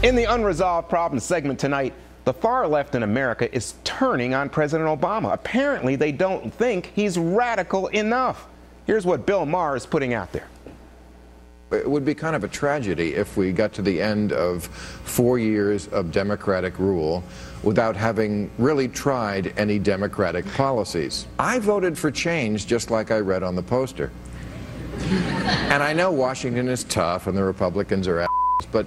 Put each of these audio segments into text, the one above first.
In the Unresolved Problems segment tonight, the far left in America is turning on President Obama. Apparently, they don't think he's radical enough. Here's what Bill Maher is putting out there. It would be kind of a tragedy if we got to the end of 4 years of Democratic rule without having really tried any Democratic policies. I voted for change just like I read on the poster. And I know Washington is tough and the Republicans are assholes, but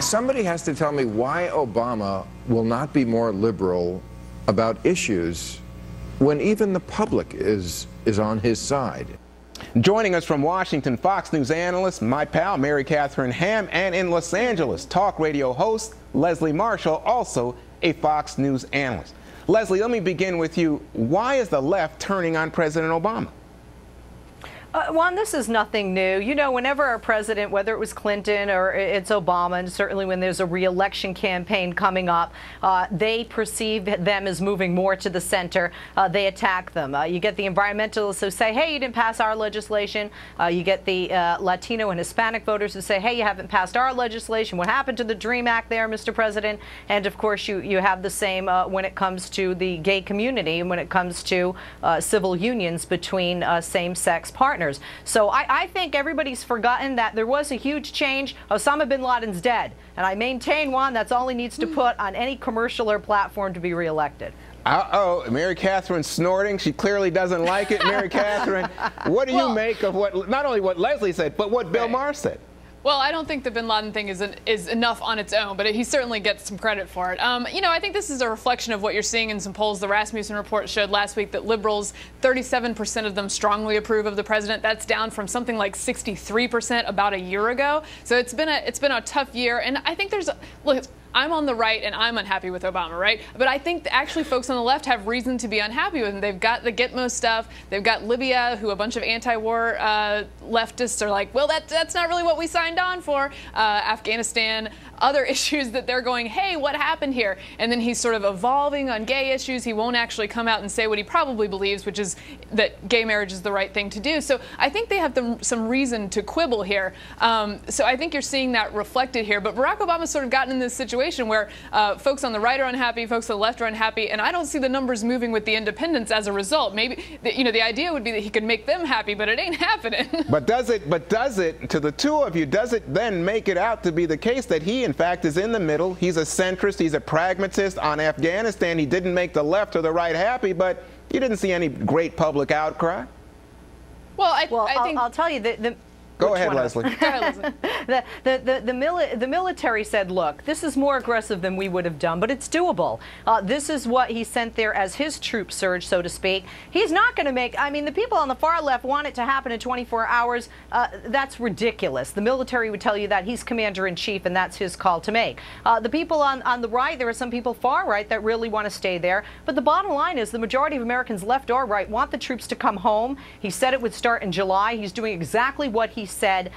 somebody has to tell me why Obama will not be more liberal about issues when even the public is on his side. Joining us from Washington, Fox News analyst, my pal, Mary Catherine Ham, and in Los Angeles, talk radio host Leslie Marshall, also a Fox News analyst. Leslie, let me begin with you. Why is the left turning on President Obama? Juan, this is nothing new. You know, whenever a president, whether it was Clinton or it's Obama, and certainly when there's a re-election campaign coming up, they perceive them as moving more to the center. They attack them. You get the environmentalists who say, hey, you didn't pass our legislation. You get the Latino and Hispanic voters who say, hey, you haven't passed our legislation. What happened to the DREAM Act there, Mr. President? And, of course, you have the same when it comes to the gay community and when it comes to civil unions between same-sex partners. So I think everybody's forgotten that there was a huge change. Osama bin Laden's dead. And I maintain, Juan, that's all he needs to put on any commercial or platform to be reelected. Uh-oh, Mary Catherine's snorting. She clearly doesn't like it. Mary Catherine, what do you make of what, not only what Leslie said, but what Bill Maher said? Well, I don't think the bin Laden thing is enough on its own, but he certainly gets some credit for it. You know, I think this is a reflection of what you're seeing in some polls. The Rasmussen report showed last week that liberals, 37% of them strongly approve of the president. That's down from something like 63% about a year ago. So it's been a tough year, and I think look, I'm on the right and I'm unhappy with Obama, right? But I think actually folks on the left have reason to be unhappy with him. They've got the Gitmo stuff. They've got Libya, who a bunch of anti-war leftists are like, well, that's not really what we signed on for. Afghanistan, other issues that they're going, hey, what happened here? And then he's sort of evolving on gay issues. He won't actually come out and say what he probably believes, which is that gay marriage is the right thing to do. So I think they have some reason to quibble here. So I think you're seeing that reflected here. But Barack Obama's sort of gotten in this situation where folks on the right are unhappy, folks on the left are unhappy, and I don't see the numbers moving with the independents as a result. Maybe the idea would be that he could make them happy, but it ain't happening. But does it to the two of you, does it then make it out to be the case that he in fact is in the middle? He's a centrist, he's a pragmatist on Afghanistan. He didn't make the left or the right happy, but you didn't see any great public outcry. Well, I think I'll tell you Go ahead, Leslie. Go ahead, Leslie. The military said, look, this is more aggressive than we would have done, but it's doable. This is what he sent there as his troop surge, so to speak. He's not going to make, I mean, the people on the far left want it to happen in 24 hours. That's ridiculous. The military would tell you that. He's commander-in-chief, and that's his call to make. The people on the right, there are some people far right that really want to stay there. But the bottom line is the majority of Americans, left or right, want the troops to come home. He said it would start in July. He's doing exactly what he said.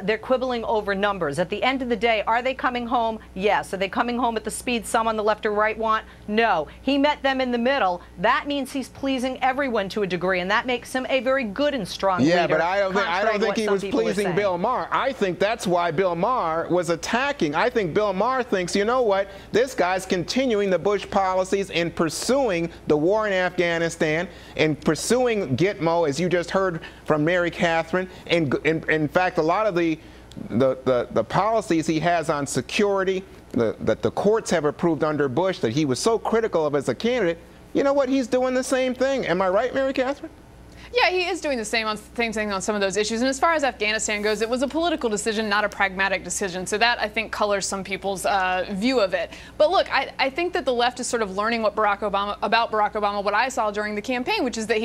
They're quibbling over numbers. At the end of the day, are they coming home? Yes. Are they coming home at the speed some on the left or right want? No. He met them in the middle. That means he's pleasing everyone to a degree, and that makes him a very good and strong leader. Yeah, but I don't think he was pleasing Bill Maher. I think that's why Bill Maher was attacking. I think Bill Maher thinks, you know what, this guy's continuing the Bush policies in pursuing the war in Afghanistan and pursuing Gitmo, as you just heard from Mary Catherine, and in fact, a lot of the policies he has on security that the courts have approved under Bush that he was so critical of as a candidate, you know what, he's doing the same thing. Am I right, Mary Catherine? Yeah, he is doing the same thing on some of those issues. And as far as Afghanistan goes, it was a political decision, not a pragmatic decision. So that, I think, colors some people's view of it. But look, I think that the left is sort of learning about Barack Obama, what I saw during the campaign, which is that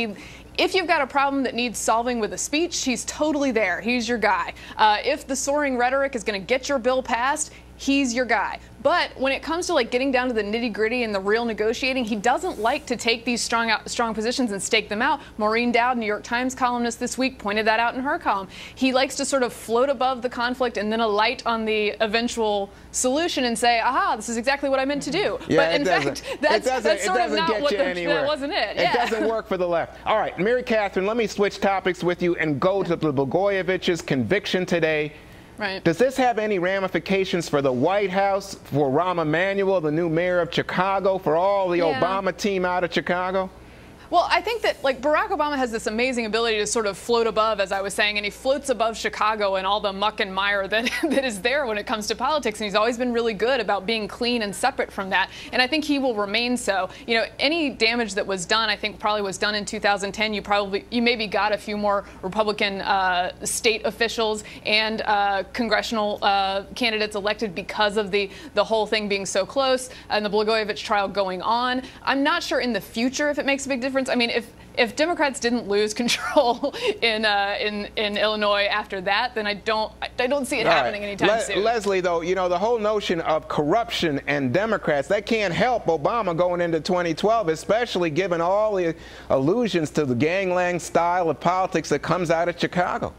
if you've got a problem that needs solving with a speech, he's totally there. He's your guy. If the soaring rhetoric is going to get your bill passed, he's your guy. But when it comes to like getting down to the nitty-gritty and the real negotiating, he doesn't like to take these strong positions and stake them out. Maureen Dowd, New York Times columnist this week, pointed that out in her column. He likes to sort of float above the conflict and then alight on the eventual solution and say, aha, this is exactly what I meant to do. Yeah, but in fact, that's sort of not what that wasn't it. It doesn't work for the left. All right, Mary Catherine, let me switch topics with you and go to the Blagojevich's conviction today. Right. Does this have any ramifications for the White House, for Rahm Emanuel, the new mayor of Chicago, for all the Obama team out of Chicago? Well, I think that, like, Barack Obama has this amazing ability to sort of float above, as I was saying, and he floats above Chicago and all the muck and mire that is there when it comes to politics, and he's always been really good about being clean and separate from that, and I think he will remain so. You know, any damage that was done, I think, probably was done in 2010. You maybe got a few more Republican state officials and congressional candidates elected because of the whole thing being so close and the Blagojevich trial going on. I'm not sure in the future if it makes a big difference. I mean, if Democrats didn't lose control in Illinois after that, then I don't see it happening anytime soon. Leslie, though, you know, the whole notion of corruption and Democrats, that can't help Obama going into 2012, especially given all the allusions to the gangland style of politics that comes out of Chicago.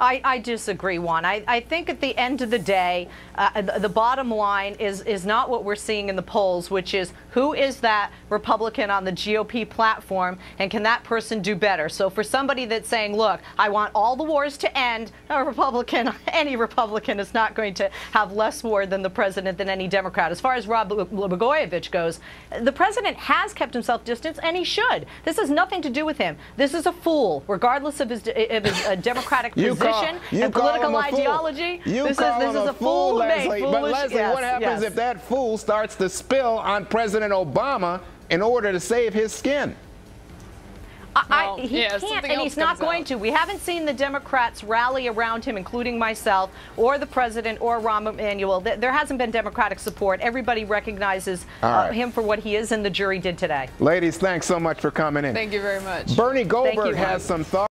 I disagree, Juan. I think at the end of the day, the bottom line is not what we're seeing in the polls, which is who is that Republican on the GOP platform, and can that person do better? So for somebody that's saying, look, I want all the wars to end, a Republican, any Republican is not going to have less war than the president than any Democrat. As far as Rod Blagojevich goes, the president has kept himself distant, and he should. This has nothing to do with him. This is a fool, regardless of his Democratic position and political ideology. This is a fool who made foolish. But Leslie, what happens if that fool starts to spill on President Obama in order to save his skin? He can't, and he's not going to. We haven't seen the Democrats rally around him, including myself, or the president, or Rahm Emanuel. There hasn't been Democratic support. Everybody recognizes him for what he is, and the jury did today. Ladies, thanks so much for coming in. Thank you very much. Bernie Goldberg has some thoughts.